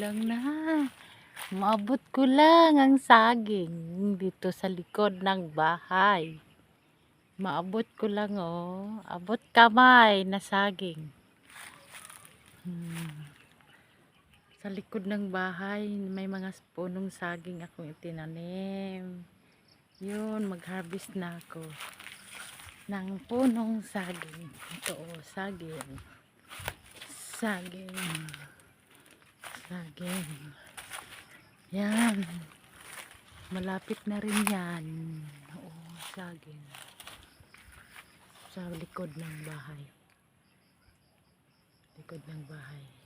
Kulang na. Maabot ko lang ang saging dito sa likod ng bahay. Maabot ko lang oh. Abot kamay na saging. Sa likod ng bahay, may mga punong saging akong itinanim. Yun, mag-harvest na ako ng punong saging. Ito oh, saging. Saging. Saging. Yan. Malapit na rin yan. Oo, saging. Sa likod ng bahay. Likod ng bahay.